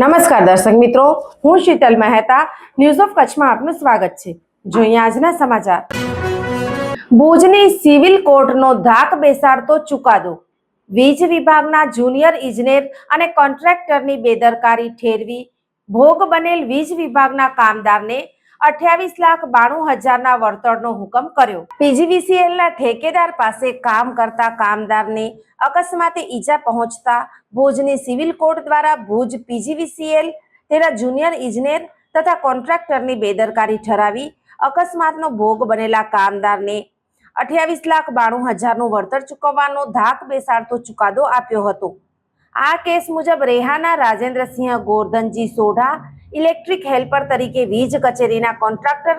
નમસ્કાર દર્શક મિત્રો, હું શીતલ મહેતા ન્યૂઝ ઓફ કચ્છમાં આપનું સ્વાગત છે। જોઈએ આજના સમાચાર। ભુજની સિવિલ કોર્ટનો ધાક બેસાડતો ચુકાદો। વીજ વિભાગના જુનિયર ઇજનેર અને કોન્ટ્રાક્ટરની બેદરકારી ઠેરવી ભોગ બનેલ વીજ વિભાગના કામદારને 28,92,000ના વળતરનો હુકમ કર્યો। પીજીવીસીએલના ઠેકેદાર પાસે કામ કરતા કામદારને અકસ્માતે ઈજા પહોંચતા ભુજની સિવિલ કોર્ટ દ્વારા ભુજ પીજીવીસીએલ તેના જુનિયર ઇજનેર તથા કોન્ટ્રાક્ટરની બેદરકારી ઠરાવી અકસ્માતનો ભોગ બનેલા કામદારને 28,92,000નું વળતર ચૂકવવાનો ધાક બેસાડતો ચુકાદો આપ્યો હતો। આ કેસ મુજબ રેહાના રાજેન્દ્રસિંહ ગોરધનજી સોઢા ઇલેક્ટ્રિક હેલ્પર તરીકે વીજ કચેરીના કોન્ટ્રાક્ટર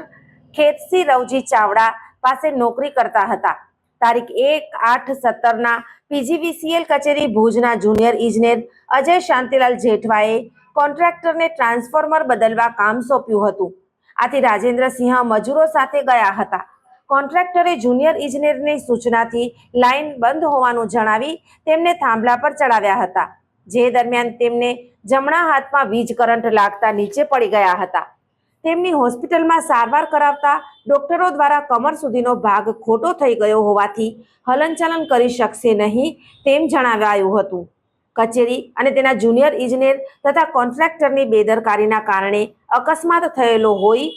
ખેતસી રવજી ચાવડા પાસે નોકરી કરતા હતા। તારીખ 1/8/17ના પીજીવીસીએલ કચેરી ભુજના જુનિયર ઇજનેર અજય શાંતિલાલ જેઠવાએ કોન્ટ્રાક્ટરને ટ્રાન્સફોર્મર બદલવા કામ સોંપ્યું હતું। આથી રાજેન્દ્રસિંહ મજૂરો સાથે ગયા હતા। કોન્ટ્રાક્ટરે જુનિયર ઇજનેરની સૂચનાથી લાઇન બંધ હોવાનું જણાવી તેમને થાંભલા પર ચડાવ્યા હતા, જે દરમિયાન તેમને જમણા હાથમાં વીજ કરંટ લાગતા નીચે પડી ગયા હતા। તેમની હોસ્પિટલમાં સારવાર કરાવતા ડોક્ટરો દ્વારા કમર સુધીનો ભાગ ખોટો થઈ ગયો હોવાથી હલનચલન કરી શકશે નહીં તેમ જણાવાયું હતું। કચેરી અને તેના જુનિયર ઇજનેર તથા કોન્ટ્રાક્ટરની બેદરકારીના કારણે અકસ્માત થયેલો હોઈ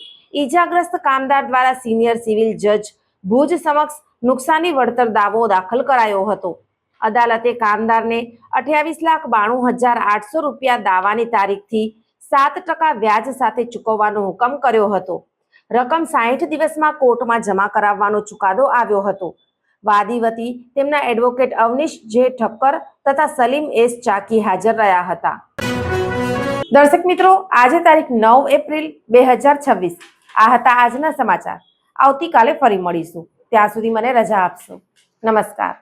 ઈજાગ્રસ્ત કામદાર દ્વારા સિનિયર સિવિલ જજ ભુજ સમક્ષ નુકસાની વળતર દાવો દાખલ કરાયો હતો। અદાલતે કામદારને 28,92,800 રૂપિયા દાવાની તારીખથી 7% વ્યાજ સાથે ચૂકવવાનો હુકમ કર્યો હતો। રકમ 60 દિવસમાં કોર્ટમાં જમા કરાવવાનો ચુકાદો આવ્યો હતો। વાદી વતી તેમના એડવોકેટ અવનીશ જે ઠક્કર તથા સલીમ એસ ચાકી હાજર રહ્યા હતા। દર્શક મિત્રો, આજે તારીખ 9 એપ્રિલ 2026 આ હતા આજના સમાચાર। આવતીકાલે ફરી મળીશું, ત્યાં સુધી મને રજા આપશો। નમસ્કાર।